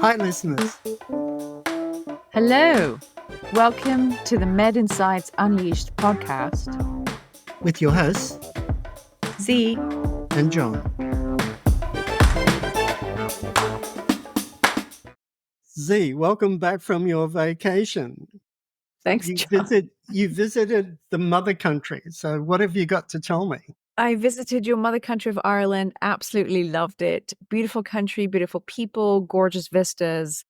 Hi, listeners. Hello. Welcome to the MedInsights Unleashed podcast With your hosts, Z. and John. Z, welcome back from your vacation. Thanks, John. You visited the mother country. So what have you got to tell me? I visited your mother country of Ireland. Absolutely loved it. Beautiful country, beautiful people, gorgeous vistas,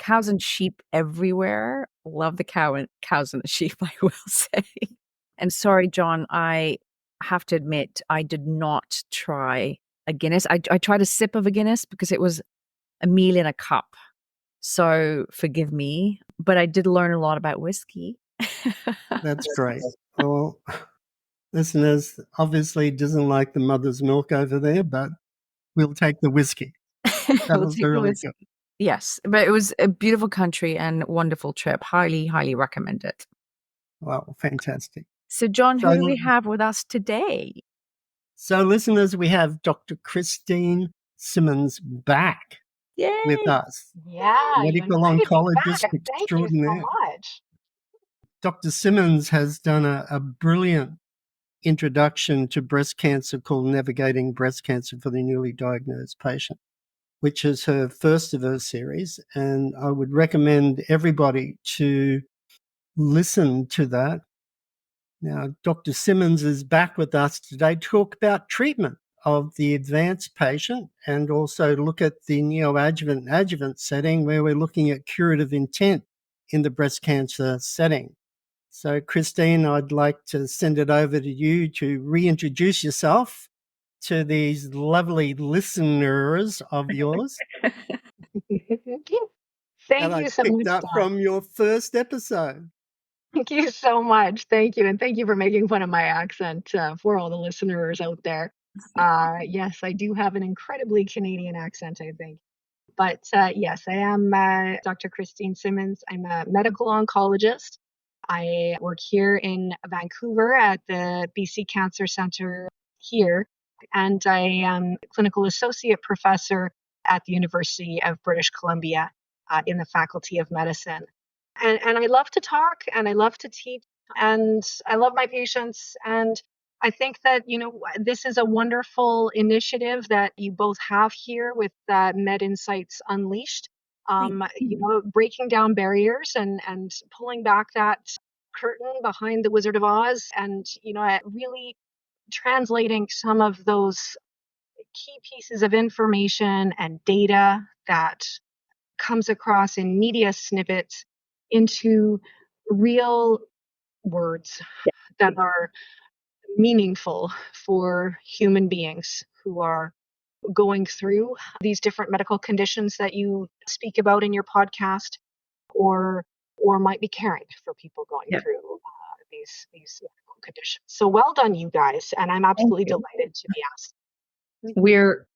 cows and sheep everywhere. Love the cows and the sheep, I will say. And sorry, John, I have to admit, I did not try a Guinness. I tried a sip of a Guinness because it was a meal in a cup. So forgive me, but I did learn a lot about whiskey. That's great. Well, listeners, obviously doesn't like the mother's milk over there, but we'll take the whiskey. That was really good. Yes, but it was a beautiful country and wonderful trip. Highly, highly recommend it. Wow, fantastic. So, John, who do we have with us today? So, listeners, we have Dr. Christine Simmons back with us. Yeah, Medical oncologist extraordinaire. Thank you so much. Dr. Simmons has done a brilliant introduction to breast cancer called Navigating Breast Cancer for the Newly Diagnosed Patient, which is her first of her series. And I would recommend everybody to listen to that. Now, Dr. Simmons is back with us today to talk about treatment of the advanced patient and also look at the neoadjuvant and adjuvant setting where we're looking at curative intent in the breast cancer setting. So, Christine, I'd like to send it over to you to reintroduce yourself to these lovely listeners of yours. Thank you so much. Picked up from your first episode. Thank you so much. Thank you. And thank you for making fun of my accent for all the listeners out there. Yes, I do have an incredibly Canadian accent, I think. But yes, I am Dr. Christine Simmons. I'm a medical oncologist. I work here in Vancouver at the BC Cancer Centre here, and I am a clinical associate professor at the University of British Columbia in the Faculty of Medicine. And I love to talk and I love to teach and I love my patients. And I think that, this is a wonderful initiative that you both have here with MedInsights Unleashed, breaking down barriers and pulling back that curtain behind the Wizard of Oz and, really translating some of those key pieces of information and data that comes across in media snippets into real words that are meaningful for human beings who are going through these different medical conditions that you speak about in your podcast or might be caring for people going through these medical conditions. So well done, you guys, and I'm absolutely delighted to be asked.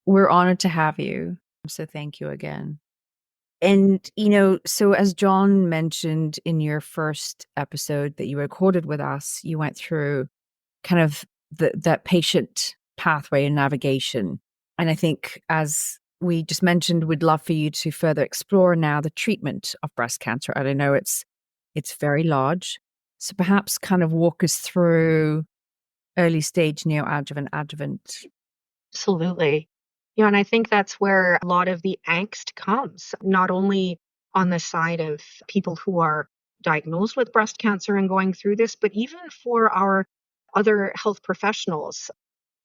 We're honored to have you. So thank you again. And, so as John mentioned in your first episode that you recorded with us, you went through kind of that patient pathway and navigation. And I think, as we just mentioned, we'd love for you to further explore now the treatment of breast cancer. And I know it's very large. So perhaps kind of walk us through early stage neoadjuvant, adjuvant. Absolutely. And I think that's where a lot of the angst comes, not only on the side of people who are diagnosed with breast cancer and going through this, but even for our other health professionals,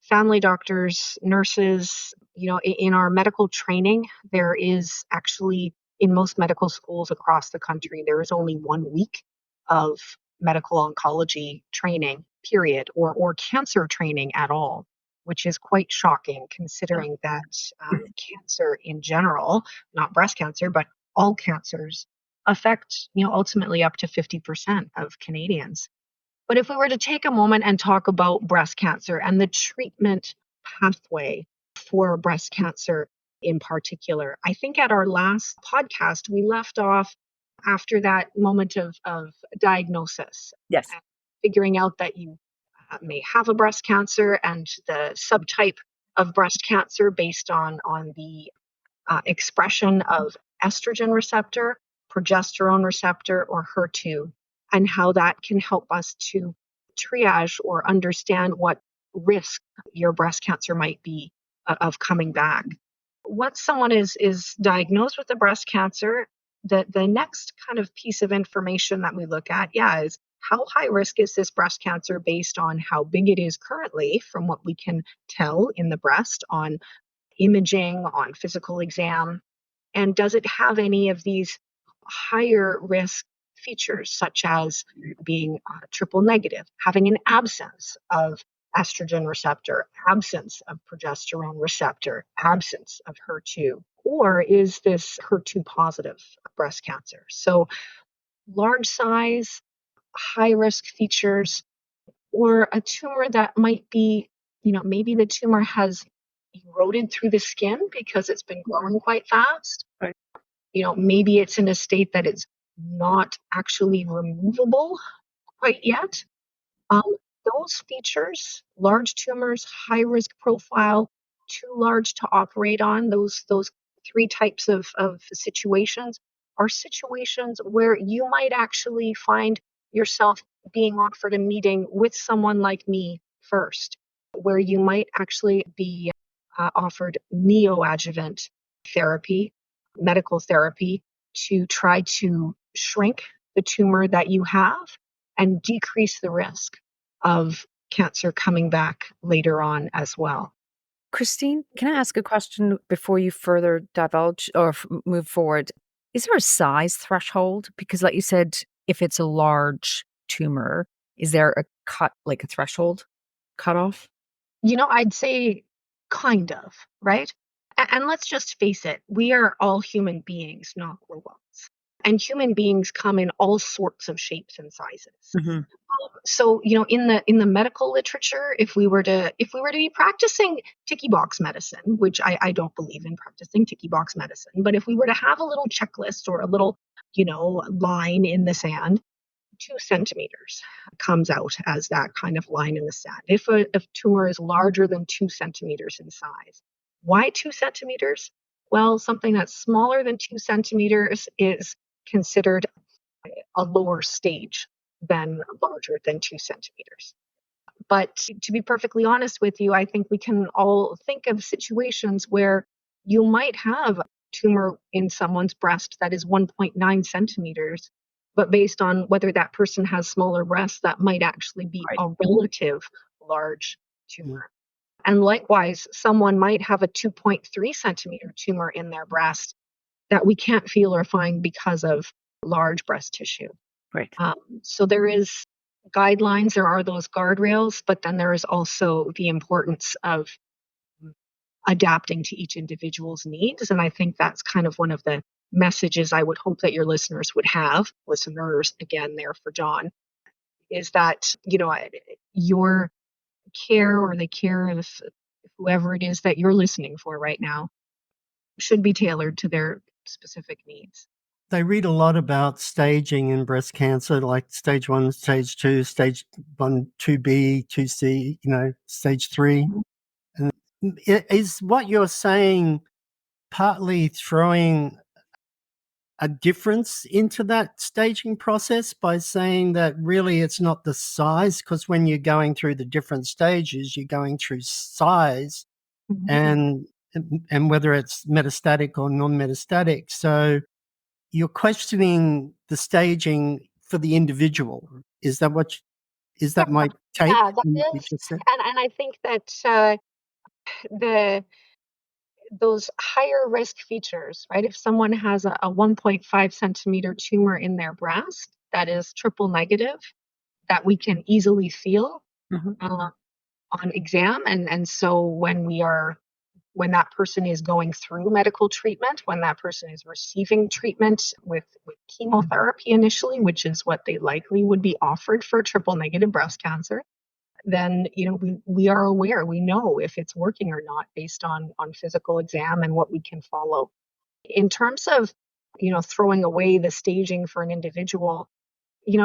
family doctors, nurses, in our medical training, there is actually in most medical schools across the country, there is only 1 week of medical oncology training, period, or cancer training at all, which is quite shocking considering that cancer in general, not breast cancer, but all cancers affect, ultimately up to 50% of Canadians. But if we were to take a moment and talk about breast cancer and the treatment pathway for breast cancer in particular, I think at our last podcast, we left off after that moment of diagnosis. Yes. Figuring out that you may have a breast cancer and the subtype of breast cancer based on the expression of estrogen receptor, progesterone receptor, or HER2, and how that can help us to triage or understand what risk your breast cancer might be of coming back. Once someone is diagnosed with a breast cancer, the next kind of piece of information that we look at, is how high risk is this breast cancer based on how big it is currently from what we can tell in the breast on imaging, on physical exam, and does it have any of these higher risk features, such as being triple negative, having an absence of estrogen receptor, absence of progesterone receptor, absence of HER2, or is this HER2 positive breast cancer? So large size, high risk features, or a tumor that might be, maybe the tumor has eroded through the skin because it's been growing quite fast. Right. Maybe it's in a state that it's not actually removable quite yet. Um, those features, large tumors, high risk profile, too large to operate on, those three types of situations are situations where you might actually find yourself being offered a meeting with someone like me first, where you might actually be offered neoadjuvant therapy, medical therapy, to try to shrink the tumor that you have and decrease the risk of cancer coming back later on as well. Christine, can I ask a question before you further divulge or move forward? Is there a size threshold? Because, like you said, if it's a large tumor, is there a like a threshold cutoff? I'd say kind of, right? And let's just face it, we are all human beings, not robots. And human beings come in all sorts of shapes and sizes. Mhm. So, in the medical literature, if we were to be practicing ticky box medicine, which I don't believe in practicing ticky box medicine, but if we were to have a little checklist or a little, line in the sand, 2 centimeters comes out as that kind of line in the sand. If a tumor is larger than 2 centimeters in size, why 2 centimeters? Well, something that's smaller than 2 centimeters is considered a lower stage than larger than 2 centimeters. But to be perfectly honest with you, I think we can all think of situations where you might have a tumor in someone's breast that is 1.9 centimeters, but based on whether that person has smaller breasts, that might actually be Right. a relative large tumor. And likewise, someone might have a 2.3 centimeter tumor in their breast that we can't feel or find because of large breast tissue. Right. So there is guidelines, there are those guardrails, but then there is also the importance of adapting to each individual's needs. And I think that's kind of one of the messages I would hope that your listeners would have, listeners, again, there for John, is that, your care or the care of whoever it is that you're listening for right now should be tailored to their specific needs. They read a lot about staging in breast cancer, like stage 1, stage 2, stage 1, 2B, 2C, stage 3. And is what you're saying partly throwing a difference into that staging process by saying that really it's not the size? Because when you're going through the different stages, you're going through size and whether it's metastatic or non-metastatic. So you're questioning the staging for the individual. Is that my take Yeah, that from what you is. just said? And I think that the those higher risk features, right? If someone has a 1.5 centimeter tumor in their breast that is triple negative, that we can easily feel Mhm. On exam, and so when that person is going through medical treatment, when that person is receiving treatment with chemotherapy initially, which is what they likely would be offered for triple negative breast cancer, then we are aware, we know if it's working or not based on physical exam and what we can follow. In terms of throwing away the staging for an individual,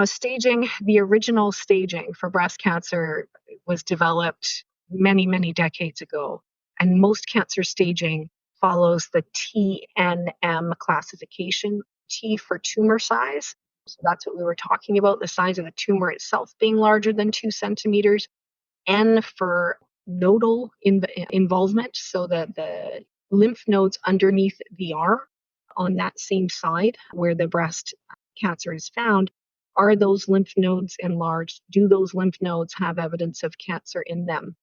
staging, the original staging for breast cancer was developed many decades ago And most cancer staging follows the TNM classification, T for tumor size. So that's what we were talking about, the size of the tumor itself being larger than 2 centimeters. N for nodal involvement, so that the lymph nodes underneath the arm on that same side where the breast cancer is found, are those lymph nodes enlarged? Do those lymph nodes have evidence of cancer in them?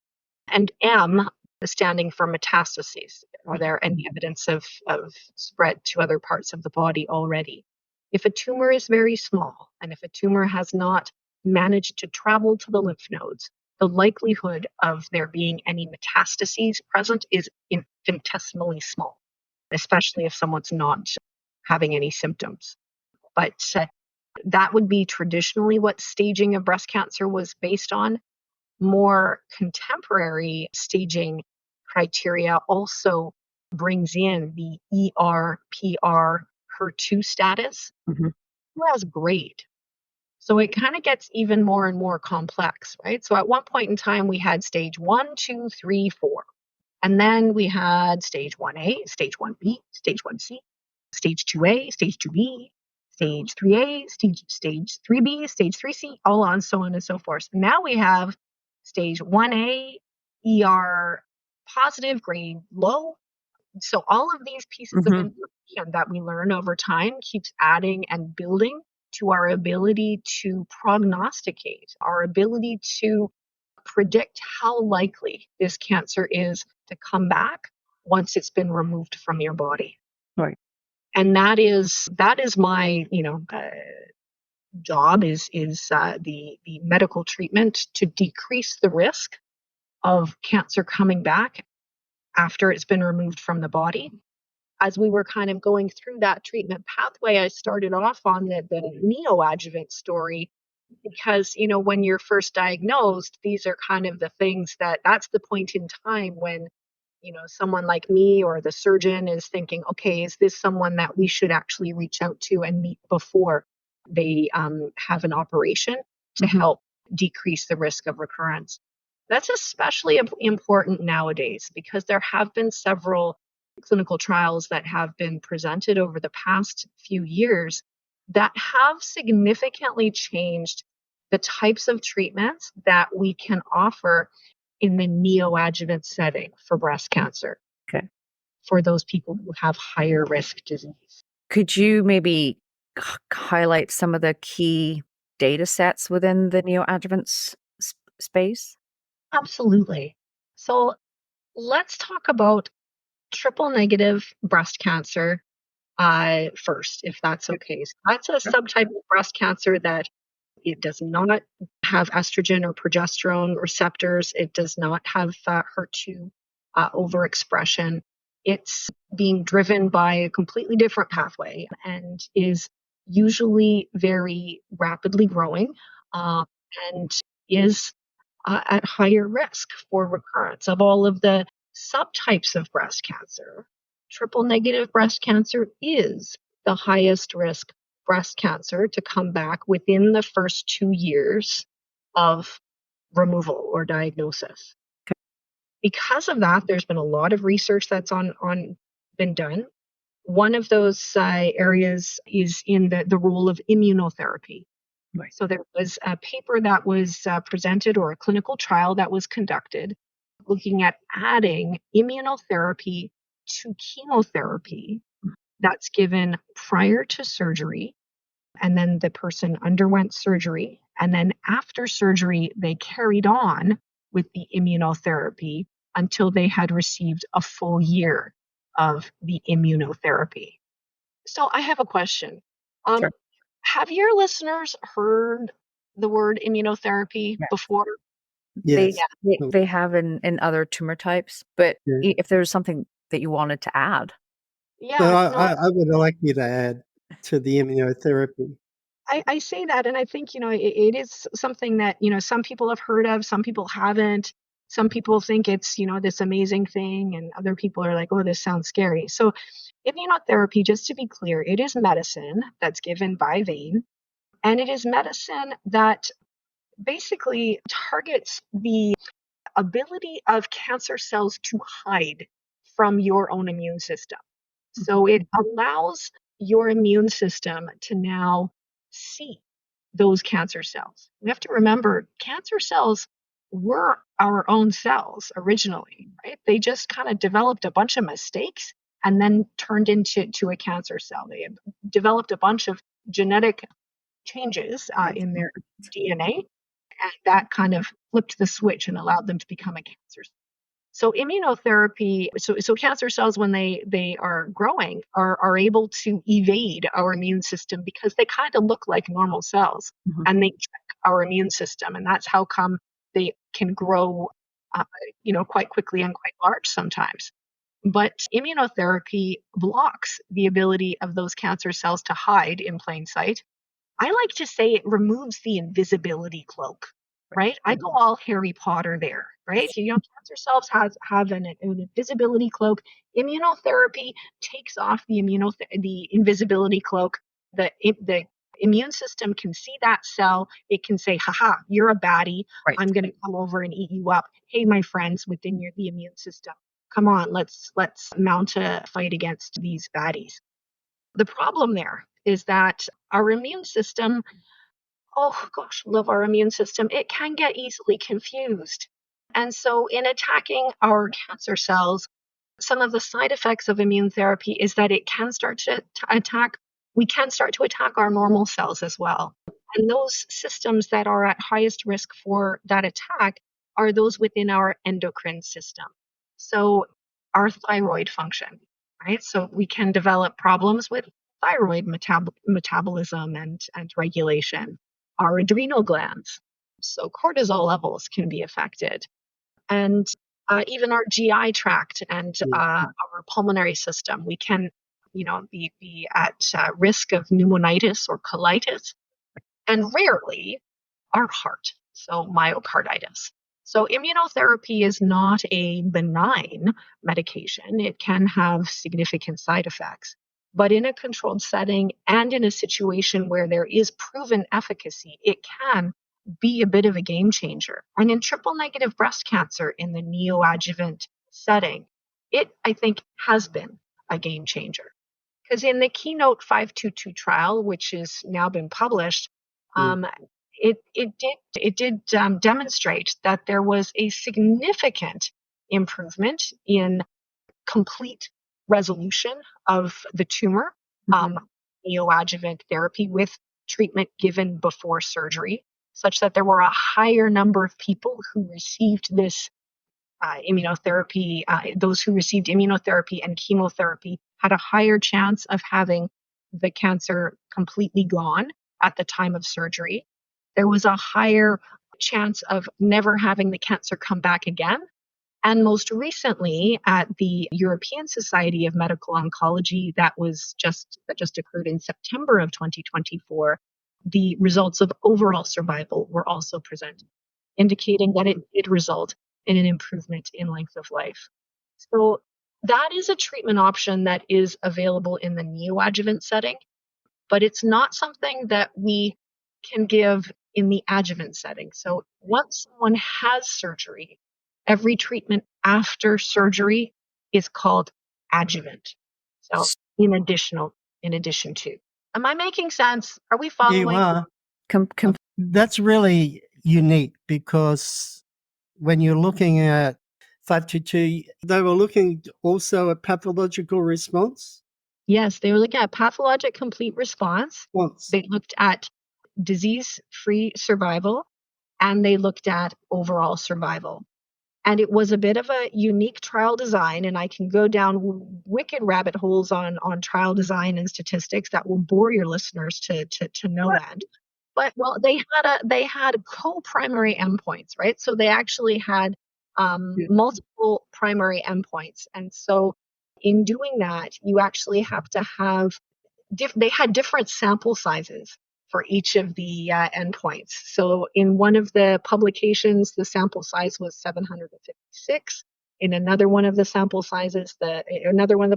And M, standing for metastases. Are there any evidence of spread to other parts of the body already? If a tumor is very small, and if a tumor has not managed to travel to the lymph nodes, the likelihood of there being any metastases present is infinitesimally small, especially if someone's not having any symptoms. But that would be traditionally what staging of breast cancer was based on. More contemporary staging criteria also brings in the ER/PR HER2 status, as grade. So it kind of gets even more and more complex, right? So at one point in time, we had stage 1, 2, 3, 4. And then we had stage 1A, stage 1B, stage 1C, stage 2A, stage 2B, stage 3A, stage 3B, stage 3C, all on, so on and so forth. Now we have stage 1A, ER positive, grade low. So all of these pieces of information that we learn over time keeps adding and building to our ability to prognosticate, our ability to predict how likely this cancer is to come back once it's been removed from your body. Right. And that is my job is the medical treatment to decrease the risk of cancer coming back after it's been removed from the body. As we were kind of going through that treatment pathway, I started off on the neoadjuvant story because, when you're first diagnosed, these are kind of the things that's the point in time when, someone like me or the surgeon is thinking, okay, is this someone that we should actually reach out to and meet before they have an operation to help decrease the risk of recurrence? That's especially important nowadays because there have been several clinical trials that have been presented over the past few years that have significantly changed the types of treatments that we can offer in the neoadjuvant setting for breast cancer. Okay. For those people who have higher risk disease. Could you maybe highlight some of the key data sets within the neoadjuvant space? Absolutely. So let's talk about triple negative breast cancer first, if that's okay. So that's a subtype of breast cancer that it does not have estrogen or progesterone receptors. It does not have HER2 overexpression. It's being driven by a completely different pathway and is usually very rapidly growing and is at higher risk for recurrence. Of all of the subtypes of breast cancer, triple negative breast cancer is the highest risk breast cancer to come back within the first 2 years of removal or diagnosis. Because of that, there's been a lot of research that's been done. One of those areas is in the role of immunotherapy. Right. So there was a paper that was presented, or a clinical trial that was conducted, looking at adding immunotherapy to chemotherapy that's given prior to surgery, and then the person underwent surgery, and then after surgery, they carried on with the immunotherapy until they had received a full year of the immunotherapy. So I have a question. Sure. Have your listeners heard the word immunotherapy before? Yes. They have in other tumor types, but Yeah. if there's something that you wanted to add. So Yeah, no, I would like you to add to the immunotherapy. I say that, and I think, it is something that, some people have heard of, some people haven't. Some people think it's, this amazing thing, and other people are like, oh, this sounds scary. So immunotherapy, just to be clear, it is medicine that's given by vein, and it is medicine that basically targets the ability of cancer cells to hide from your own immune system. So it allows your immune system to now see those cancer cells. We have to remember cancer cells were our own cells originally, right? They just kind of developed a bunch of mistakes and then turned into a cancer cell. They developed a bunch of genetic changes in their DNA, and that kind of flipped the switch and allowed them to become a cancer cell. So immunotherapy, so cancer cells when they are growing are able to evade our immune system because they kind of look like normal cells and they trick our immune system, and that's how come they can grow, quite quickly and quite large sometimes. But immunotherapy blocks the ability of those cancer cells to hide in plain sight. I like to say it removes the invisibility cloak, right? I go all Harry Potter there, right? Cancer cells have an invisibility cloak. Immunotherapy takes off the invisibility cloak. The immune system can see that cell. It can say, haha, you're a baddie. Right. I'm going to come over and eat you up. Hey, my friends within the immune system, come on, let's mount a fight against these baddies. The problem there is that our immune system, oh gosh, love our immune system, it can get easily confused. And so, in attacking our cancer cells, some of the side effects of immune therapy is that it can start to attack, we can start to attack our normal cells as well. And those systems that are at highest risk for that attack are those within our endocrine system. So, our thyroid function, right? So, we can develop problems with thyroid metabolism and regulation, our adrenal glands. So, cortisol levels can be affected. And even our GI tract and our pulmonary system, we can, be at risk of pneumonitis or colitis, and rarely our heart, so myocarditis. So immunotherapy is not a benign medication. It can have significant side effects. But in a controlled setting and in a situation where there is proven efficacy, it can be a bit of a game changer. And in triple negative breast cancer in the neoadjuvant setting, it, I think, has been a game changer. Because in the Keynote 522 trial, which has now been published, it did demonstrate that there was a significant improvement in complete resolution of the tumor, neoadjuvant therapy with treatment given before surgery, such that there were a higher number of people who received this immunotherapy. Those who received immunotherapy and chemotherapy had a higher chance of having the cancer completely gone at the time of surgery. There was a higher chance of never having the cancer come back again. And most recently, at the European Society of Medical Oncology, that just occurred in September of 2024, the results of overall survival were also presented, indicating that it did result in an improvement in length of life. So that is a treatment option that is available in the neoadjuvant setting, but it's not something that we can give in the adjuvant setting. So once someone has surgery, every treatment after surgery is called adjuvant. So in addition to. Am I making sense? Are we following? You are. Com- That's really unique because when you're looking at 522, they were looking also at pathological response. Yes, they were looking at pathologic complete response. They looked at disease-free survival, and they looked at overall survival. And it was a bit of a unique trial design, and I can go down wicked rabbit holes on trial design and statistics that will bore your listeners to no end. But well, they had co-primary endpoints, right? So they actually had multiple primary endpoints, and so in doing that, you actually have to have they had different sample sizes for each of the endpoints. So in one of the publications, the sample size was 756. In another one of the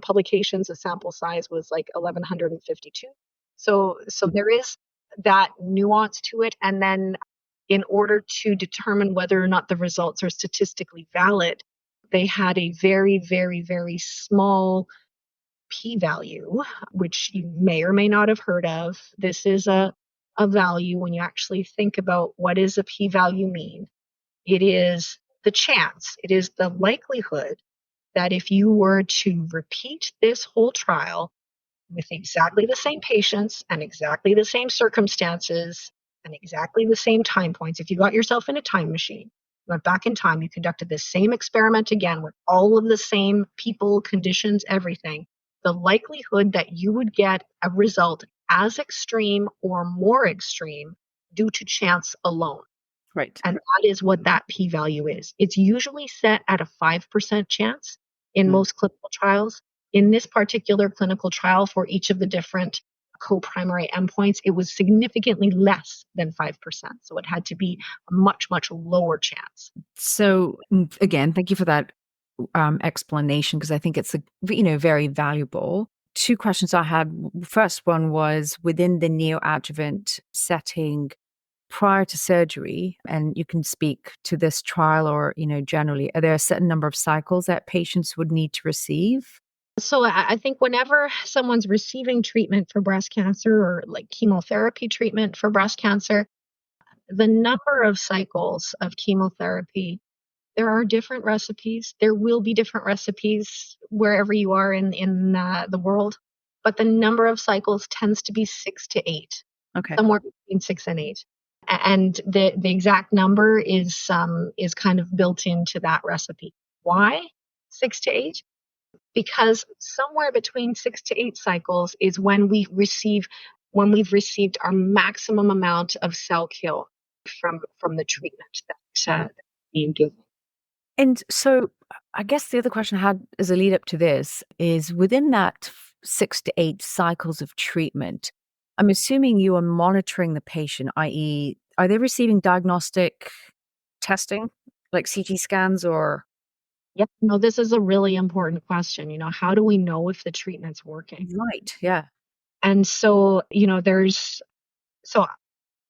publications, the sample size was like 1152. So there is that nuance to it. And then in order to determine whether or not the results are statistically valid, they had a very, very, very small p-value, which you may or may not have heard of. This is a value when you actually think about what does a p-value mean. It is the chance, it is the likelihood that if you were to repeat this whole trial with exactly the same patients and exactly the same circumstances and exactly the same time points, if you got yourself in a time machine, went back in time, you conducted the same experiment again with all of the same people, conditions, everything, the likelihood that you would get a result as extreme or more extreme due to chance alone. Right. And that is what that p-value is. It's usually set at a 5% chance in most clinical trials. In this particular clinical trial for each of the different co-primary endpoints, it was significantly less than 5%. So it had to be a much, much lower chance. So again, thank you for that explanation, because I think it's very valuable. Two questions I had. First one was within the neoadjuvant setting prior to surgery, and you can speak to this trial or generally, are there a certain number of cycles that patients would need to receive? So I think whenever someone's receiving treatment for breast cancer or like chemotherapy treatment for breast cancer, the number of cycles of chemotherapy, there are different recipes. There will be different recipes wherever you are in the world, but the number of cycles tends to be 6 to 8, Okay. somewhere between 6 and 8. And the exact number is kind of built into that recipe. Why 6 to 8? Because somewhere between 6 to 8 cycles is when we've received our maximum amount of cell kill from the treatment that's being given. And so I guess the other question I had as a lead up to this is within that 6 to 8 cycles of treatment, I'm assuming you are monitoring the patient, i.e., are they receiving diagnostic testing like CT scans or? Yep. No, this is a really important question. How do we know if the treatment's working? Right. Yeah. And so,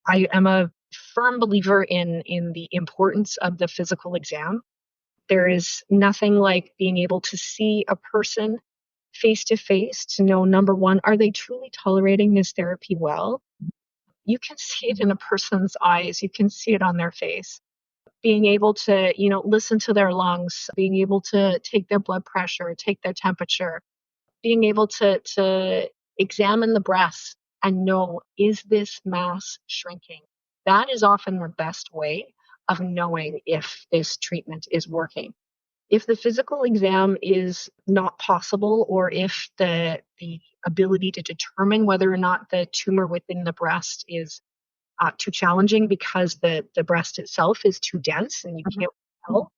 I am a firm believer in the importance of the physical exam. There is nothing like being able to see a person face to face to know, number one, are they truly tolerating this therapy well? You can see it in a person's eyes. You can see it on their face. Being able to, listen to their lungs, being able to take their blood pressure, take their temperature, being able to examine the breast and know, is this mass shrinking? That is often the best way of knowing if this treatment is working. If the physical exam is not possible, or if the ability to determine whether or not the tumor within the breast is too challenging because the breast itself is too dense and you can't tell,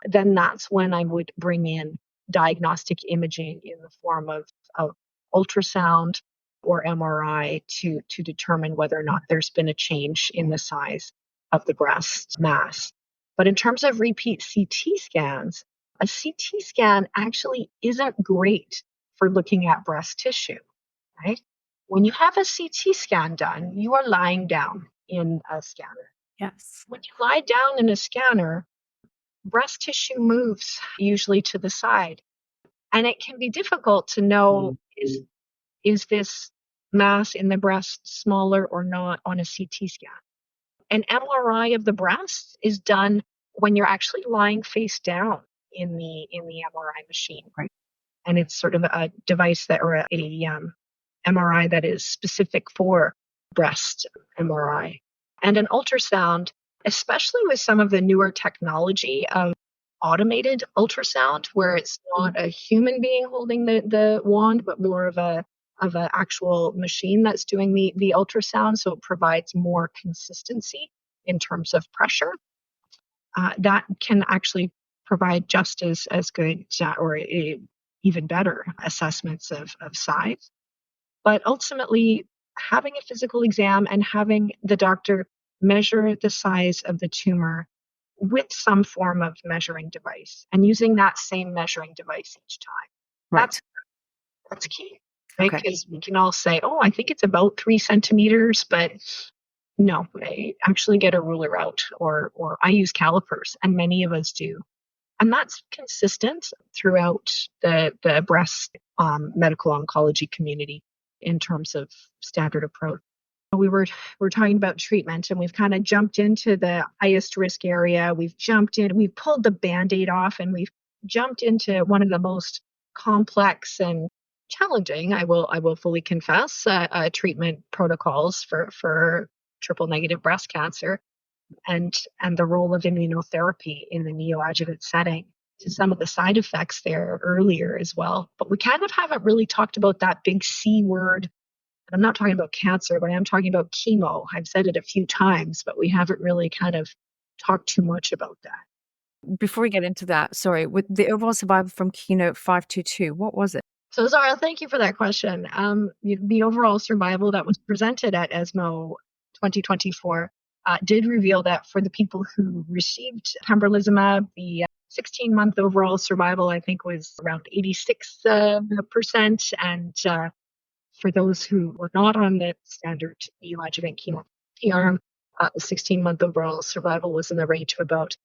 then that's when I would bring in diagnostic imaging in the form of ultrasound or MRI to determine whether or not there's been a change in the size of the breast mass. But in terms of repeat CT scans, a CT scan actually isn't great for looking at breast tissue, right? When you have a CT scan done, you are lying down in a scanner. Yes. When you lie down in a scanner, breast tissue moves usually to the side. And it can be difficult to know, is this mass in the breast smaller or not on a CT scan. An MRI of the breast is done when you're actually lying face down in the MRI machine. Right. And it's sort of a device or a MRI that is specific for breast MRI. And an ultrasound, especially with some of the newer technology of automated ultrasound, where it's not a human being holding the wand, but more of an actual machine that's doing the ultrasound, so it provides more consistency in terms of pressure. That can actually provide just as good or even better assessments of size. But ultimately, having a physical exam and having the doctor measure the size of the tumor with some form of measuring device and using that same measuring device each time. Right. That's key, right? Okay. Because we can all say, oh, I think it's about 3 centimeters, but No, I actually get a ruler out, or I use calipers, and many of us do. And that's consistent throughout the breast medical oncology community in terms of standard approach. We're talking about treatment, and we've kind of jumped into the highest risk area. We've pulled the Band-Aid off, and we've jumped into one of the most complex and challenging, I will fully confess, treatment protocols for triple negative breast cancer, and the role of immunotherapy in the neoadjuvant setting, to some of the side effects there earlier as well. But we kind of haven't really talked about that big C word. I'm not talking about cancer, but I am talking about chemo. I've said it a few times, but we haven't really kind of talked too much about that. Before we get into that, sorry, with the overall survival from Keynote 522, what was it? So, Zara, thank you for that question. The overall survival that was presented at ESMO 2024 did reveal that for the people who received pembrolizumab, the 16-month overall survival, I think, was around 86%. And for those who were not on the standard neoadjuvant chemotherapy arm, the 16-month overall survival was in the range of about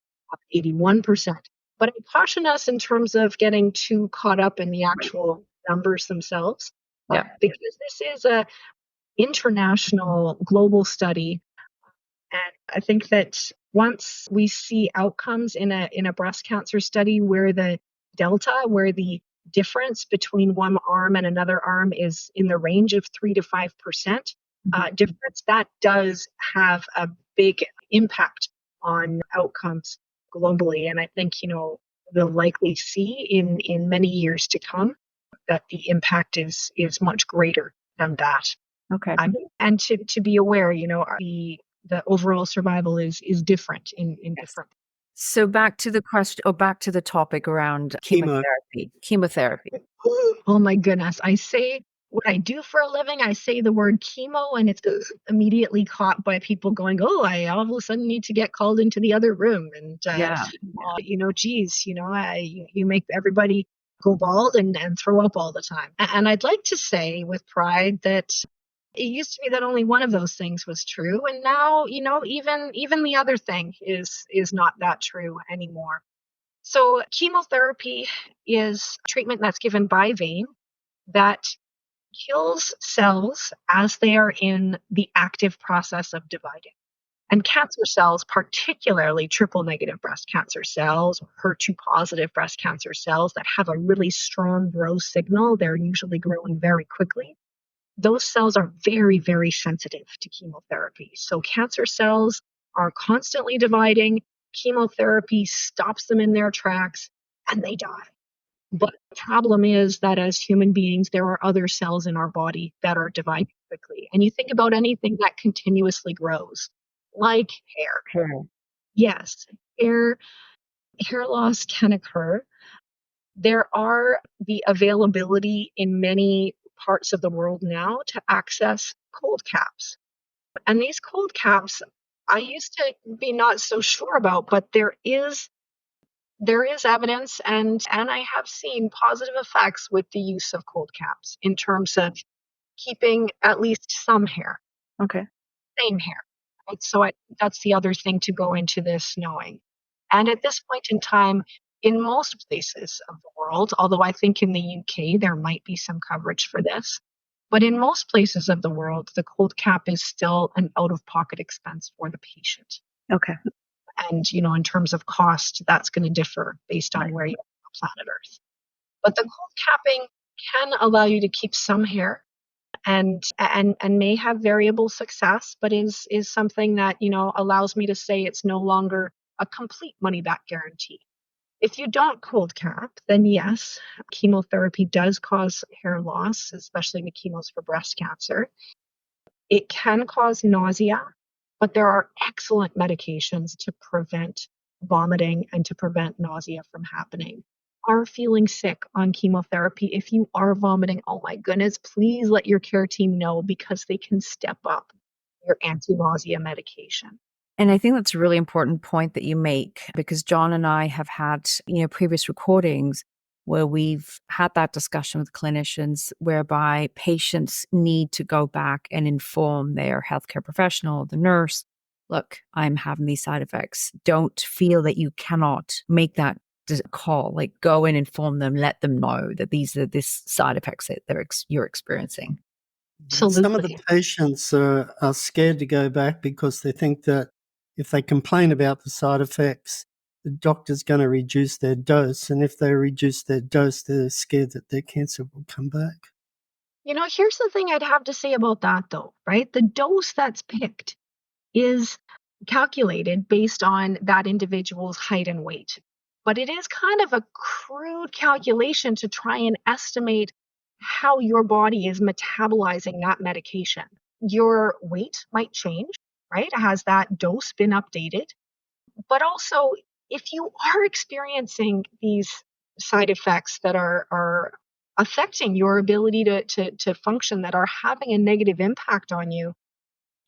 81%. But I caution us in terms of getting too caught up in the actual numbers themselves, because this is a international global study. And I think that once we see outcomes in a breast cancer study where the difference between one arm and another arm is in the range of 3 to 5% difference, that does have a big impact on outcomes globally. And I think, we'll likely see in many years to come that the impact is much greater than that. Okay. And to be aware, the overall survival is different in different. So back to the question, or back to the topic around chemotherapy. Oh my goodness. I say what I do for a living, I say the word chemo, and it's immediately caught by people going, oh, I all of a sudden need to get called into the other room. And, geez, you make everybody go bald and throw up all the time. And I'd like to say with pride that it used to be that only one of those things was true. And now, even the other thing is not that true anymore. So chemotherapy is treatment that's given by vein that kills cells as they are in the active process of dividing. And cancer cells, particularly triple negative breast cancer cells, HER2 positive breast cancer cells that have a really strong growth signal, they're usually growing very quickly. Those cells are very, very sensitive to chemotherapy. So cancer cells are constantly dividing. Chemotherapy stops them in their tracks and they die. But the problem is that as human beings, there are other cells in our body that are dividing quickly. And you think about anything that continuously grows, like hair. Yes, hair loss can occur. There are the availability in many parts of the world now to access cold caps. And these cold caps, I used to be not so sure about, but there is evidence, and I have seen positive effects with the use of cold caps in terms of keeping at least some hair. Okay. Same hair. Right? So that's the other thing to go into this knowing. And at this point in time, in most places of the world, although I think in the UK there might be some coverage for this, but in most places of the world, the cold cap is still an out-of-pocket expense for the patient. Okay. And, in terms of cost, that's going to differ based on where you are on planet Earth. But the cold capping can allow you to keep some hair and may have variable success, but is something that, allows me to say it's no longer a complete money back guarantee. If you don't cold cap, then yes, chemotherapy does cause hair loss, especially the chemos for breast cancer. It can cause nausea, but there are excellent medications to prevent vomiting and to prevent nausea from happening. Are feeling sick on chemotherapy, if you are vomiting, oh my goodness, please let your care team know, because they can step up your anti-nausea medication. And I think that's a really important point that you make, because John and I have had, previous recordings where we've had that discussion with clinicians whereby patients need to go back and inform their healthcare professional, the nurse, look, I'm having these side effects. Don't feel that you cannot make that call. Like, go and inform them, let them know that these are these side effects that you're experiencing. Some of the Absolutely. patients are scared to go back because they think that if they complain about the side effects, the doctor's going to reduce their dose. And if they reduce their dose, they're scared that their cancer will come back. Here's the thing I'd have to say about that, though, right? The dose that's picked is calculated based on that individual's height and weight. But it is kind of a crude calculation to try and estimate how your body is metabolizing that medication. Your weight might change, right? Has that dose been updated? But also, if you are experiencing these side effects that are affecting your ability to function, that are having a negative impact on you,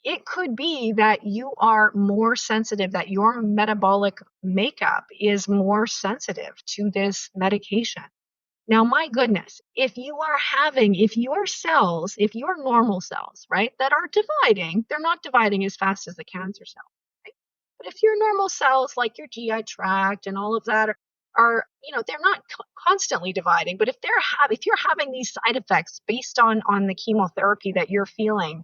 it could be that you are more sensitive, that your metabolic makeup is more sensitive to this medication. Now, my goodness, if your cells, if your normal cells, right, that are dividing, they're not dividing as fast as the cancer cell, right? But if your normal cells, like your GI tract and all of that, they're not constantly dividing. But if you're having these side effects based on the chemotherapy that you're feeling,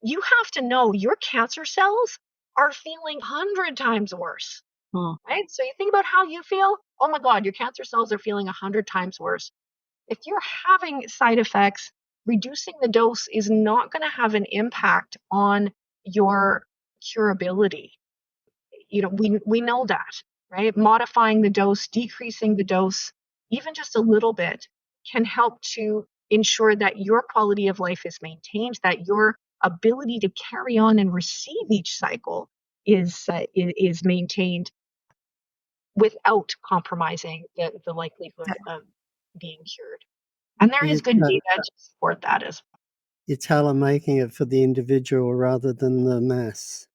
you have to know your cancer cells are feeling 100 times worse, right? So you think about how you feel. Oh my God, your cancer cells are feeling 100 times worse. If you're having side effects, reducing the dose is not going to have an impact on your curability. We know that, right? Modifying the dose, decreasing the dose, even just a little bit, can help to ensure that your quality of life is maintained, that your ability to carry on and receive each cycle is maintained without compromising the likelihood of being cured. And there is It's, good data to support that as well. it's tailor-making it for the individual rather than the mass.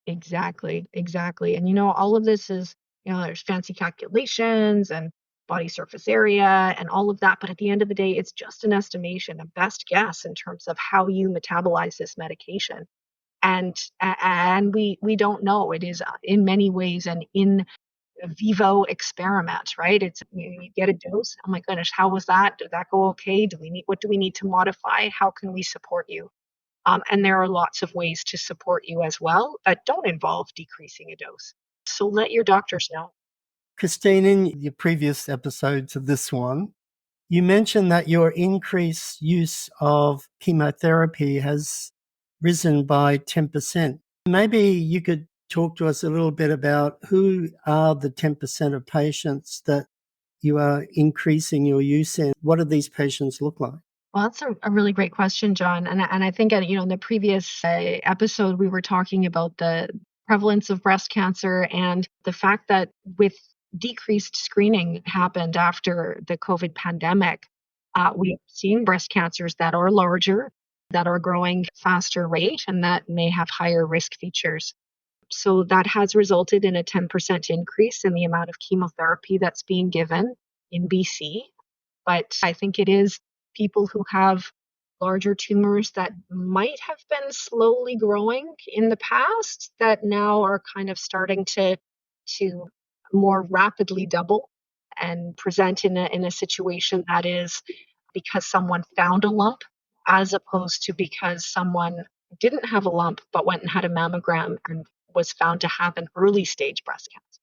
Exactly, exactly. And all of this is, there's fancy calculations and body surface area and all of that. But at the end of the day, it's just an estimation, a best guess in terms of how you metabolize this medication. And we don't know. It is in many ways an in vivo experiment, right? It's you get a dose. Oh my goodness, how was that? Did that go okay? What do we need to modify? How can we support you? And there are lots of ways to support you as well that don't involve decreasing a dose. So let your doctors know. Christine, in your previous episodes of this one, you mentioned that your increased use of chemotherapy has risen by 10%. Maybe you could talk to us a little bit about who are the 10% of patients that you are increasing your use in. What do these patients look like? Well, that's a really great question, John. And I think in the previous episode we were talking about the prevalence of breast cancer and the fact that with decreased screening happened after the COVID pandemic, we've seen breast cancers that are larger, that are growing faster rate, and that may have higher risk features. So that has resulted in a 10% increase in the amount of chemotherapy that's being given in BC. But I think it is people who have larger tumors that might have been slowly growing in the past that now are kind of starting to more rapidly double and present in a situation that is because someone found a lump as opposed to because someone didn't have a lump but went and had a mammogram and was found to have an early stage breast cancer.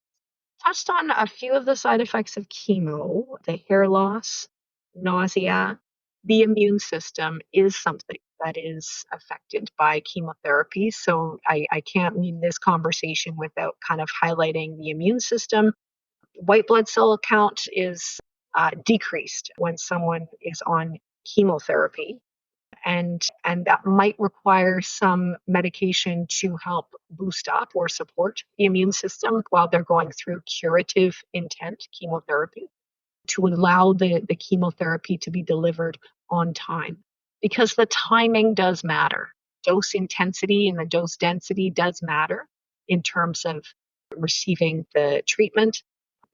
Touched on a few of the side effects of chemo, the hair loss, nausea. The immune system is something that is affected by chemotherapy. So I can't leave this conversation without kind of highlighting the immune system. White blood cell count is decreased when someone is on chemotherapy. And that might require some medication to help boost up or support the immune system while they're going through curative intent chemotherapy to allow the chemotherapy to be delivered on time. Because the timing does matter. Dose intensity and the dose density does matter in terms of receiving the treatment.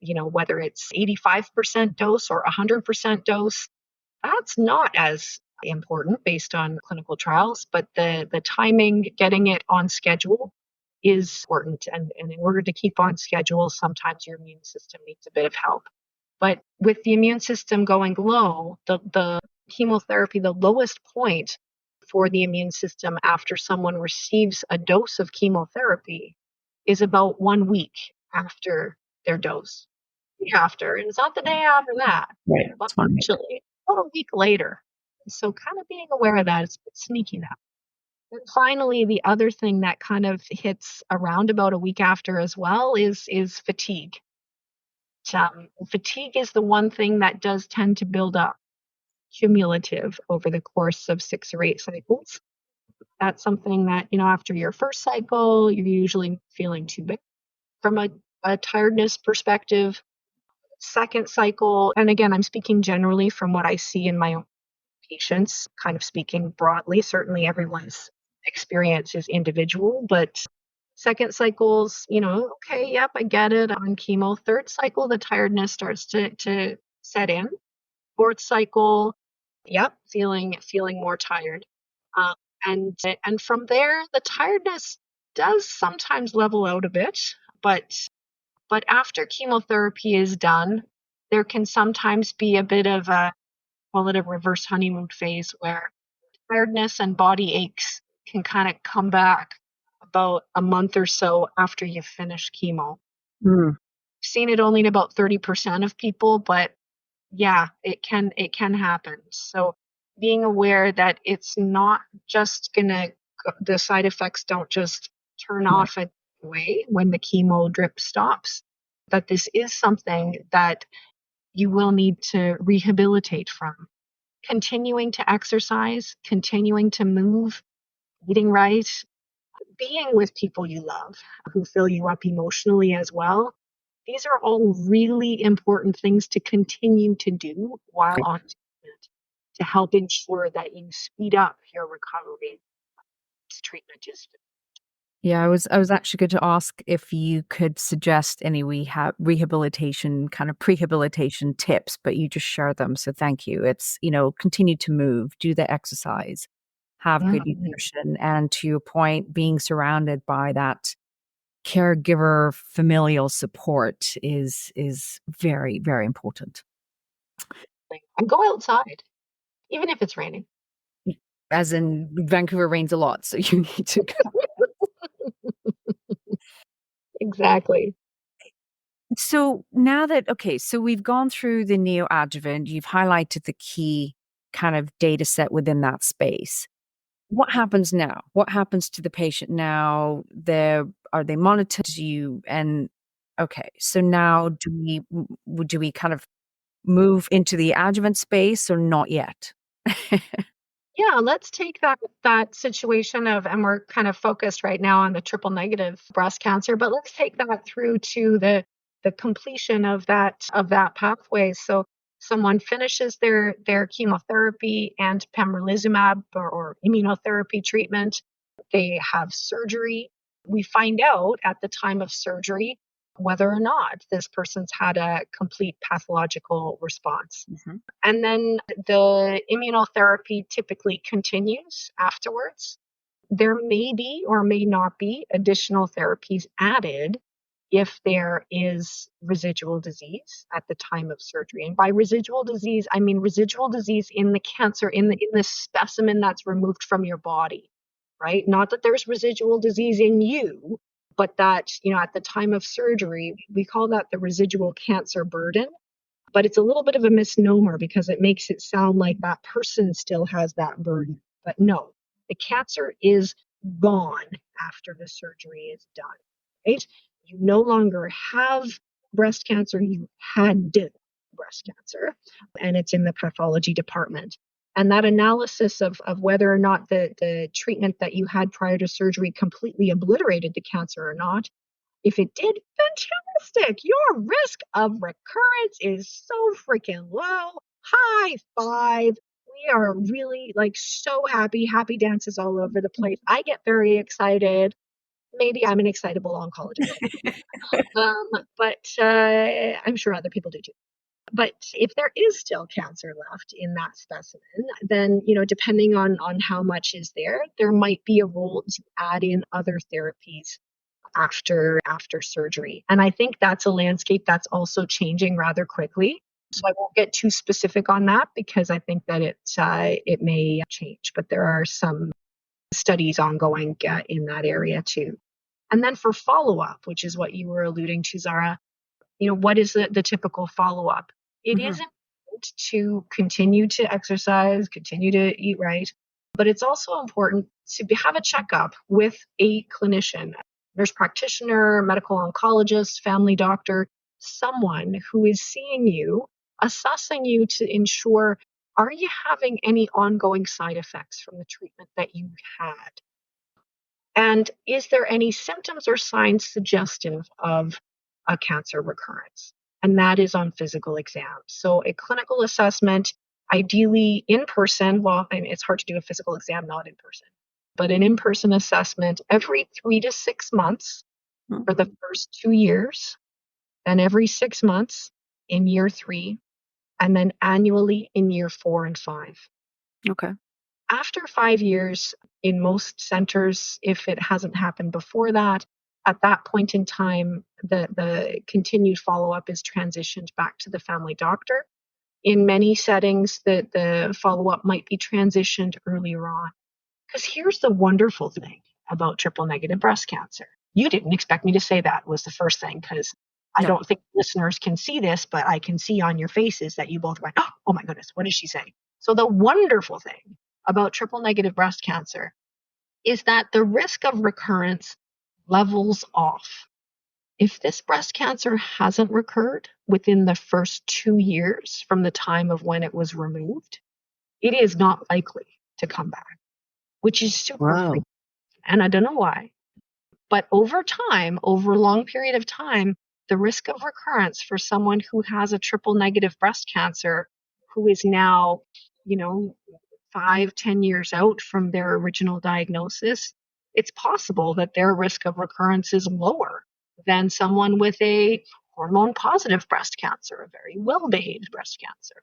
whether it's 85% dose or 100% dose, that's not as important based on clinical trials, but the timing, getting it on schedule is important. And in order to keep on schedule, sometimes your immune system needs a bit of help. But with the immune system going low, the chemotherapy, the lowest point for the immune system after someone receives a dose of chemotherapy is about 1 week after their dose. After, and it's not the day after that, Right. but It's fine. actually about a week later. So kind of being aware of that is sneaky now. And finally, the other thing that kind of hits around about a week after as well is fatigue. Fatigue is the one thing that does tend to build up cumulative over the course of 6 or 8 cycles. That's something that, after your first cycle, you're usually feeling too big from a tiredness perspective. Second cycle, and again, I'm speaking generally from what I see in my own patients, kind of speaking broadly. Certainly everyone's experience is individual, but second cycles, okay, yep, I get it on chemo. Third cycle, the tiredness starts to set in. Fourth cycle, yep, feeling more tired. Uh, and from there, the tiredness does sometimes level out a bit, but after chemotherapy is done, there can sometimes be a bit of call it a reverse honeymoon phase where tiredness and body aches can kind of come back about a month or so after you've finished chemo. Mm. I've seen it only in about 30% of people, but yeah, it can happen. So being aware that it's not just the side effects don't just turn off away when the chemo drip stops, that this is something that you will need to rehabilitate from. Continuing to exercise, continuing to move, eating right, being with people you love who fill you up emotionally as well. These are all really important things to continue to do while on treatment to help ensure that you speed up your recovery. This treatment is Yeah, I was actually going to ask if you could suggest any rehabilitation, kind of prehabilitation tips, but you just shared them. So thank you. It's, continue to move, do the exercise, have good nutrition, and to your point, being surrounded by that caregiver familial support is very, very important. and go outside, even if it's raining. As in Vancouver rains a lot, so you need to go. Exactly. So now that so we've gone through the neoadjuvant, you've highlighted the key kind of data set within that space. What happens now? What happens to the patient now? Are they monitored? So now do we kind of move into the adjuvant space or not yet? Yeah, let's take that situation of, and we're kind of focused right now on the triple negative breast cancer, but let's take that through to the completion of that pathway. So someone finishes their chemotherapy and pembrolizumab or immunotherapy treatment. They have surgery. We find out at the time of surgery whether or not this person's had a complete pathological response. Mhm. And then the immunotherapy typically continues afterwards. There may be or may not be additional therapies added if there is residual disease at the time of surgery. And by residual disease, I mean residual disease in the cancer, in the specimen that's removed from your body, right? Not that there's residual disease in you, but that, at the time of surgery, we call that the residual cancer burden. But it's a little bit of a misnomer because it makes it sound like that person still has that burden. But no, the cancer is gone after the surgery is done, right? You no longer have breast cancer, you had breast cancer, and it's in the pathology department. And that analysis of whether or not the treatment that you had prior to surgery completely obliterated the cancer or not, if it did, fantastic. Your risk of recurrence is so freaking low. High five. We are really so happy. Happy dances all over the place. I get very excited. maybe I'm an excitable oncologist. But I'm sure other people do too. But if there is still cancer left in that specimen, then, depending on how much is there, there might be a role to add in other therapies after surgery. And I think that's a landscape that's also changing rather quickly. So I won't get too specific on that because I think that it may change. But there are some studies ongoing in that area too. And then for follow-up, which is what you were alluding to, Zara, what is the typical follow-up? It is important to continue to exercise, continue to eat right, but it's also important to have a checkup with a clinician, nurse practitioner, medical oncologist, family doctor, someone who is seeing you, assessing you to ensure, are you having any ongoing side effects from the treatment that you had? And is there any symptoms or signs suggestive of a cancer recurrence? And that is on physical exam. So a clinical assessment, ideally in person. Well, I mean, it's hard to do a physical exam not in person, but an in-person assessment every 3 to 6 months for the first 2 years, and every 6 months in year 3, and then annually in year 4 and 5. Okay. After 5 years, in most centers, if it hasn't happened before that, at that point in time, the continued follow-up is transitioned back to the family doctor. In many settings, the follow-up might be transitioned earlier on. Because here's the wonderful thing about triple-negative breast cancer. You didn't expect me to say that was the first thing, because I No. don't think listeners can see this, but I can see on your faces that you both went, oh my goodness, what did she say? So the wonderful thing about triple-negative breast cancer is that the risk of recurrence levels off. If this breast cancer hasn't recurred within the first 2 years from the time of when it was removed, it is not likely to come back, which is super Wow. freaky. And I don't know why. But over time, over a long period of time, the risk of recurrence for someone who has a triple negative breast cancer, who is now, 5, 10 years out from their original diagnosis, it's possible that their risk of recurrence is lower than someone with a hormone positive breast cancer, a very well behaved breast cancer,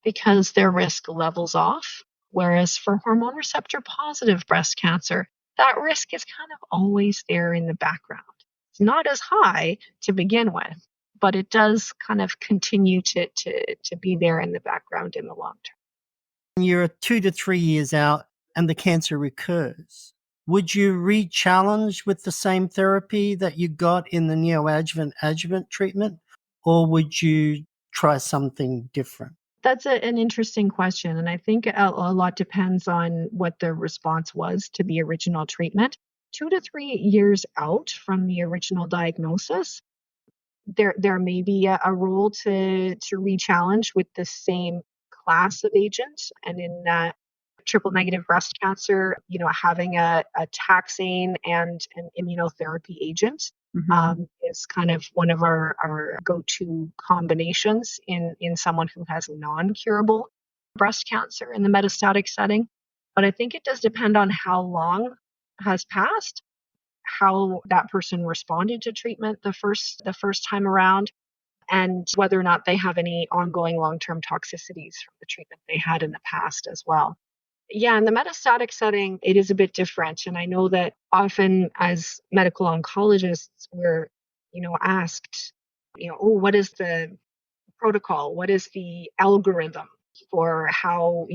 because their risk levels off. Whereas for hormone receptor positive breast cancer, that risk is kind of always there in the background. It's not as high to begin with, but it does kind of continue to be there in the background in the long term. You're 2 to 3 years out and the cancer recurs. Would you re-challenge with the same therapy that you got in the neoadjuvant adjuvant treatment, or would you try something different? That's an interesting question. And I think a lot depends on what the response was to the original treatment. 2 to 3 years out from the original diagnosis, there may be a role to re-challenge with the same class of agents. And in triple negative breast cancer, having a taxane and an immunotherapy agent is kind of one of our go-to combinations in someone who has non-curable breast cancer in the metastatic setting. But I think it does depend on how long has passed, how that person responded to treatment the first time around, and whether or not they have any ongoing long-term toxicities from the treatment they had in the past as well. Yeah, in the metastatic setting, it is a bit different. And I know that often as medical oncologists, we're, asked, oh, what is the protocol? What is the algorithm for how,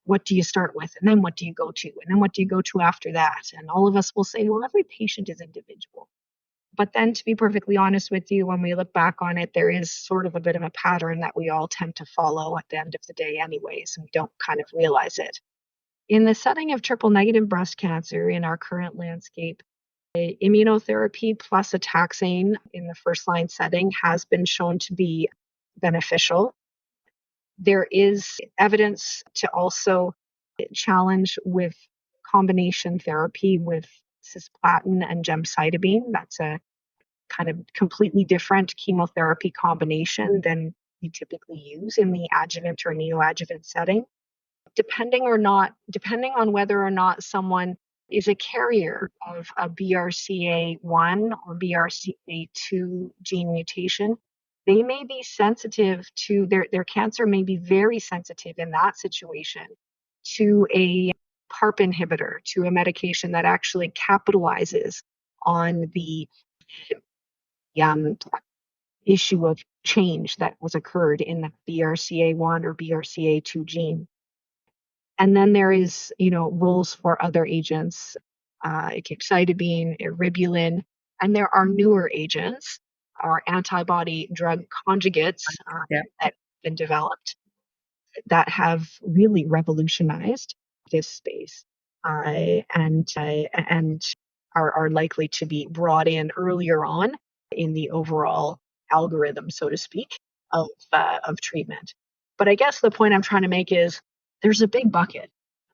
what do you start with? And then what do you go to? And then what do you go to after that? And all of us will say, well, every patient is individual. But then to be perfectly honest with you, when we look back on it, there is sort of a bit of a pattern that we all tend to follow at the end of the day anyways, and we don't kind of realize it. In the setting of triple negative breast cancer in our current landscape, immunotherapy plus a taxane in the first line setting has been shown to be beneficial. There is evidence to also challenge with combination therapy with cisplatin and gemcitabine. That's a kind of completely different chemotherapy combination than we typically use in the adjuvant or neoadjuvant setting. Depending on whether or not someone is a carrier of a BRCA1 or BRCA2 gene mutation, they may be sensitive to their cancer may be very sensitive in that situation to a PARP inhibitor, to a medication that actually capitalizes on the um, issue of change that was occurred in the BRCA1 or BRCA2 gene. And then there is, roles for other agents, capecitabine, eribulin, and there are newer agents, or antibody drug conjugates Yeah. that have been developed that have really revolutionized this space, and are likely to be brought in earlier on in the overall algorithm, so to speak, of treatment. But I guess the point I'm trying to make is there's a big bucket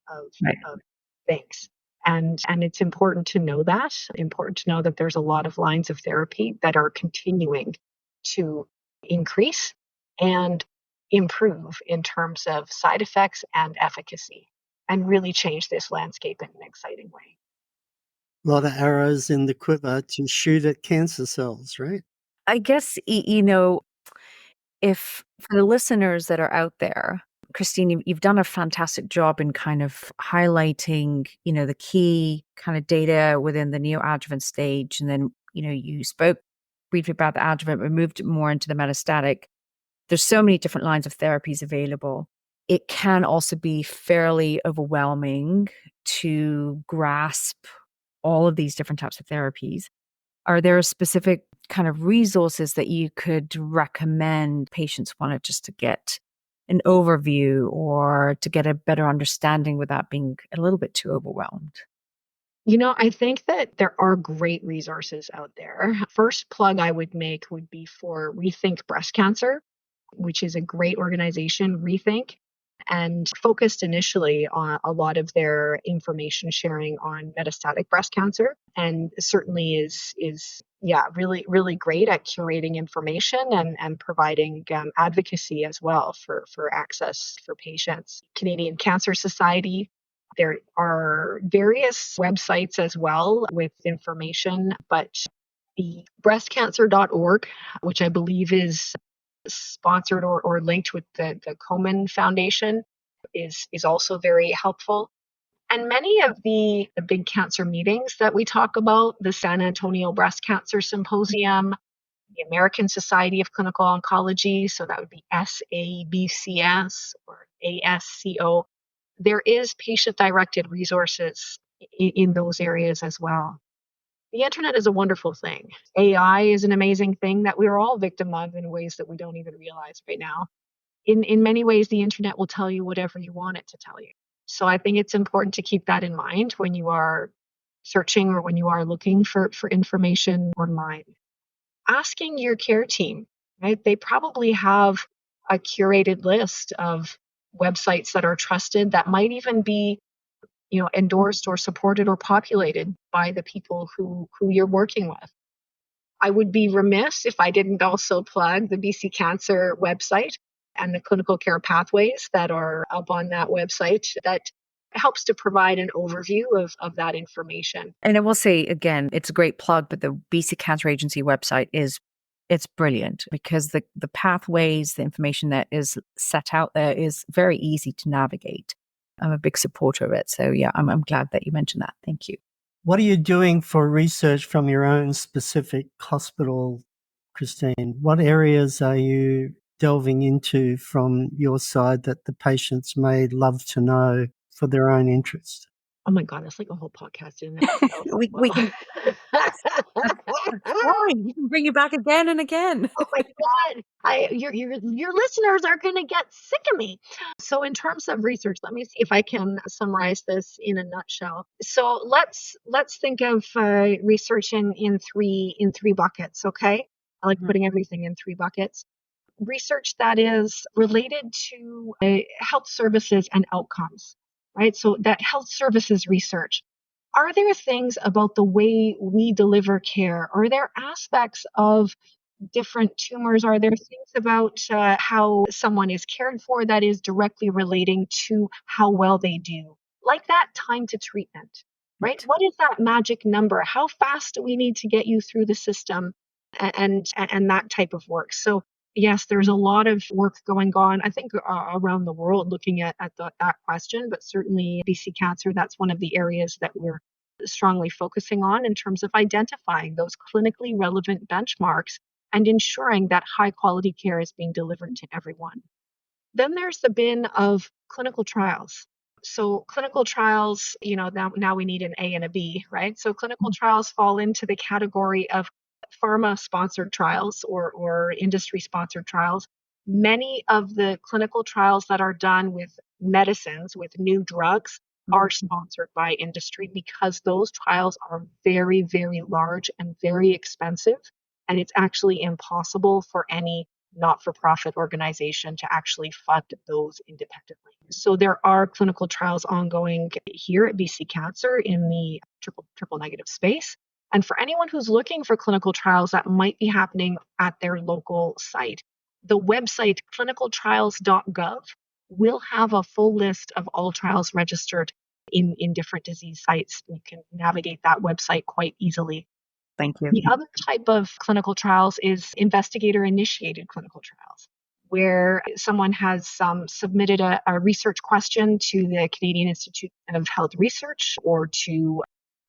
of, Right. of things. And it's important to know that there's a lot of lines of therapy that are continuing to increase and improve in terms of side effects and efficacy, and really change this landscape in an exciting way. A lot of arrows in the quiver to shoot at cancer cells, right? I guess, if for the listeners that are out there, Christine, you've done a fantastic job in kind of highlighting, the key kind of data within the neoadjuvant stage. And then, you spoke briefly about the adjuvant, but moved more into the metastatic. There's so many different lines of therapies available. It can also be fairly overwhelming to grasp all of these different types of therapies. Are there specific kind of resources that you could recommend patients wanted just to get an overview or to get a better understanding without being a little bit too overwhelmed? I think that there are great resources out there. First plug I would make would be for Rethink Breast Cancer, which is a great organization, Rethink, and focused initially on a lot of their information sharing on metastatic breast cancer, and certainly is really really great at curating information and providing advocacy as well for access for patients. Canadian Cancer Society. There are various websites as well with information, but the breastcancer.org, which I believe is sponsored or linked with the Komen Foundation, is also very helpful. And many of the big cancer meetings that we talk about, the San Antonio Breast Cancer Symposium, the American Society of Clinical Oncology, so that would be SABCS or ASCO, there is patient-directed resources in those areas as well. The internet is a wonderful thing. AI is an amazing thing that we're all victim of in ways that we don't even realize right now. In many ways, the internet will tell you whatever you want it to tell you. So I think it's important to keep that in mind when you are searching or when you are looking for information online. Asking your care team, right? They probably have a curated list of websites that are trusted that might even be endorsed or supported or populated by the people who you're working with. I would be remiss if I didn't also plug the BC Cancer website and the clinical care pathways that are up on that website that helps to provide an overview of that information. And I will say again, it's a great plug, but the BC Cancer Agency website it's brilliant because the pathways, the information that is set out there is very easy to navigate. I'm a big supporter of it. So yeah, I'm glad that you mentioned that. Thank you. What are you doing for research from your own specific hospital, Christine? What areas are you delving into from your side that the patients may love to know for their own interest? Oh my God, that's like a whole podcast in itself. we can that's fine. You can bring it back again and again. Oh my God, your listeners are going to get sick of me. So in terms of research, let me see if I can summarize this in a nutshell. So let's think of research in three buckets. Okay, I like putting everything in three buckets. Research that is related to health services and outcomes, right? So that health services research. Are there things about the way we deliver care? Are there aspects of different tumors? Are there things about how someone is cared for that is directly relating to how well they do? Like that time to treatment. right? What is that magic number? How fast do we need to get you through the system and that type of work? So yes, there's a lot of work going on, I think, around the world looking at that question, but certainly BC Cancer, that's one of the areas that we're strongly focusing on in terms of identifying those clinically relevant benchmarks and ensuring that high quality care is being delivered to everyone. Then there's the bin of clinical trials. So clinical trials, now we need an A and a B, right? So clinical trials fall into the category of pharma sponsored trials or industry sponsored trials. Many of the clinical trials that are done with medicines, with new drugs, are sponsored by industry because those trials are very, very large and very expensive. And it's actually impossible for any not-for-profit organization to actually fund those independently. So there are clinical trials ongoing here at BC Cancer in the triple negative space. And for anyone who's looking for clinical trials that might be happening at their local site, the website clinicaltrials.gov will have a full list of all trials registered in different disease sites. You can navigate that website quite easily. Thank you. The other type of clinical trials is investigator-initiated clinical trials, where someone has submitted a research question to the Canadian Institute of Health Research or to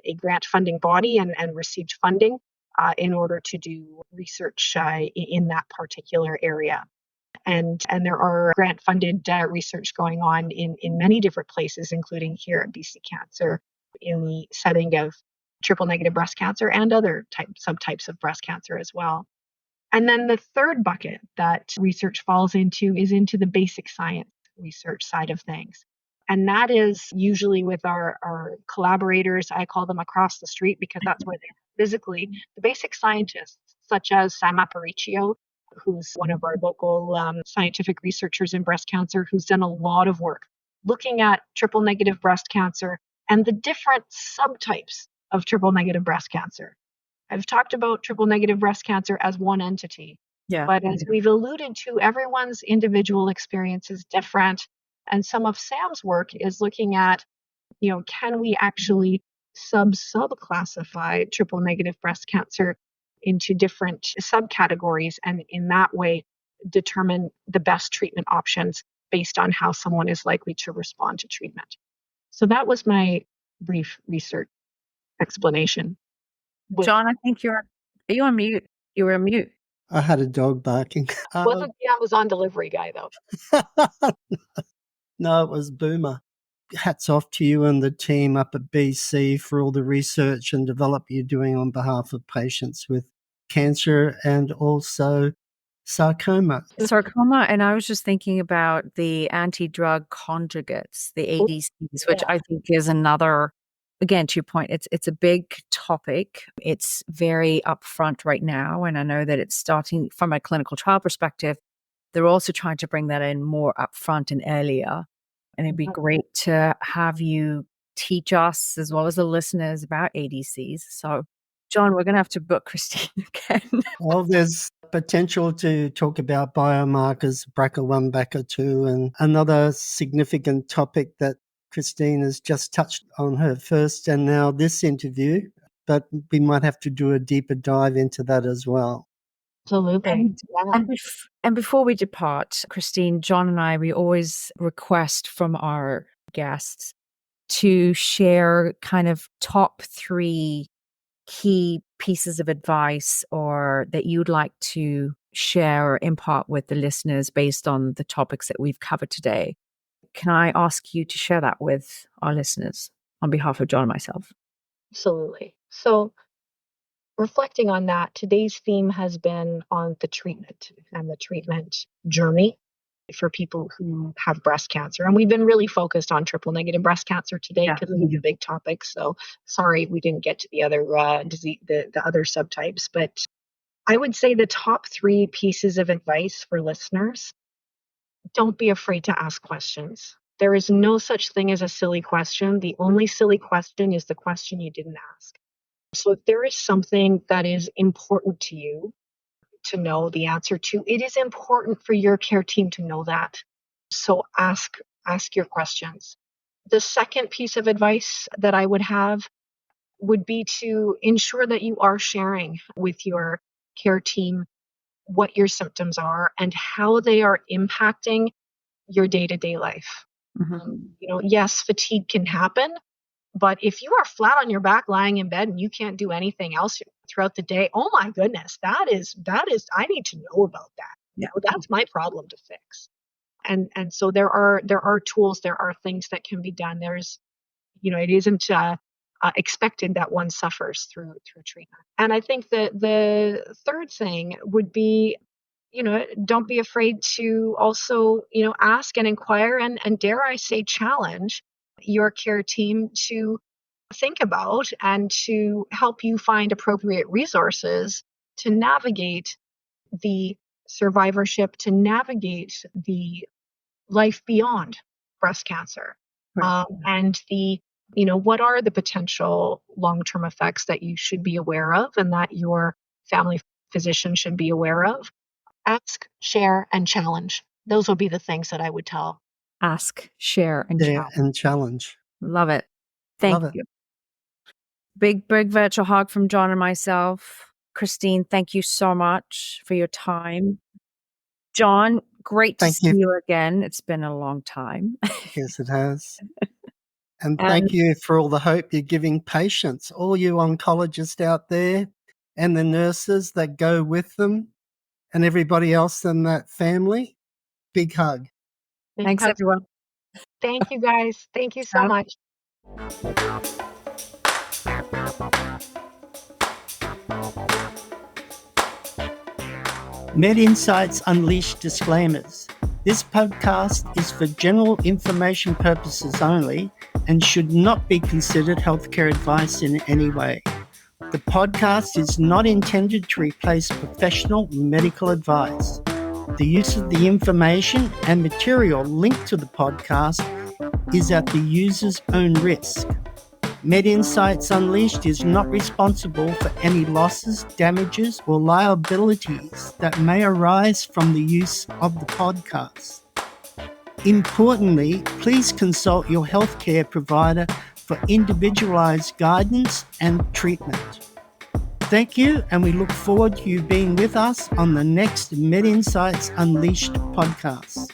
a grant funding body and received funding in order to do research in that particular area. And there are grant-funded research going on in many different places, including here at BC Cancer, in the setting of triple-negative breast cancer and other subtypes of breast cancer as well. And then the third bucket that research falls into is into the basic science research side of things. And that is usually with our collaborators. I call them across the street because that's where they're physically. The basic scientists, such as Sam Aparicio, who's one of our local scientific researchers in breast cancer, who's done a lot of work looking at triple negative breast cancer and the different subtypes of triple negative breast cancer. I've talked about triple negative breast cancer as one entity, but as we've alluded to, everyone's individual experience is different. And some of Sam's work is looking at, can we actually subclassify triple negative breast cancer into different subcategories and in that way determine the best treatment options based on how someone is likely to respond to treatment. So that was my brief research explanation. John, I think are you on mute? You were on mute. I had a dog barking. Wasn't the Amazon delivery guy though? No, it was Boomer. Hats off to you and the team up at BC for all the research and development you're doing on behalf of patients with cancer and also sarcoma. Sarcoma, and I was just thinking about the anti-drug conjugates, the ADCs, which I think is another, again, to your point, it's a big topic. It's very upfront right now, and I know that it's starting from a clinical trial perspective. They're also trying to bring that in more upfront and earlier. And it'd be great to have you teach us as well as the listeners about ADCs. So, John, we're going to have to book Christine again. Well, there's potential to talk about biomarkers, BRCA1, BRCA2, and another significant topic that Christine has just touched on her first and now this interview, but we might have to do a deeper dive into that as well. Absolutely. And before we depart, Christine, John and I, we always request from our guests to share kind of top 3 key pieces of advice or that you'd like to share or impart with the listeners based on the topics that we've covered today. Can I ask you to share that with our listeners on behalf of John and myself? Absolutely. So reflecting on that, today's theme has been on the treatment and the treatment journey for people who have breast cancer. And we've been really focused on triple negative breast cancer today because it is a big topic. So sorry we didn't get to the other disease, the other subtypes. But I would say the top 3 pieces of advice for listeners: don't be afraid to ask questions. There is no such thing as a silly question. The only silly question is the question you didn't ask. So if there is something that is important to you to know the answer to, it is important for your care team to know that. So ask your questions. The second piece of advice that I would have would be to ensure that you are sharing with your care team what your symptoms are and how they are impacting your day-to-day life. Yes, fatigue can happen, but if you are flat on your back lying in bed and you can't do anything else throughout the day, oh my goodness, that is I need to know about that. Yeah. That's my problem to fix. And so there are tools, there are things that can be done. There's, it isn't expected that one suffers through treatment. And I think that the third thing would be, don't be afraid to also, ask and inquire and dare I say challenge your care team to think about and to help you find appropriate resources to navigate the survivorship, to navigate the life beyond breast cancer. Right. And what are the potential long-term effects that you should be aware of and that your family physician should be aware of? Ask, share, and challenge. Those will be the things that I would tell. Ask, share, and Share challenge. and challenge. Love it. Thank Love it. you. Big virtual hug from John and myself. Christine, thank you so much for your time. John, great to Thank see you. you again. It's been a long time. Yes, it has. And thank you for all the hope you're giving patients, all you oncologists out there and the nurses that go with them and everybody else in that family. Big hug. Thanks, everyone. Thank you, guys. Thank you so much. MedInsights Unleashed disclaimers. This podcast is for general information purposes only and should not be considered healthcare advice in any way. The podcast is not intended to replace professional medical advice. The use of the information and material linked to the podcast is at the user's own risk. MedInsights Unleashed is not responsible for any losses, damages, or liabilities that may arise from the use of the podcast. Importantly, please consult your healthcare provider for individualized guidance and treatment. Thank you, and we look forward to you being with us on the next MedInsights Unleashed podcast.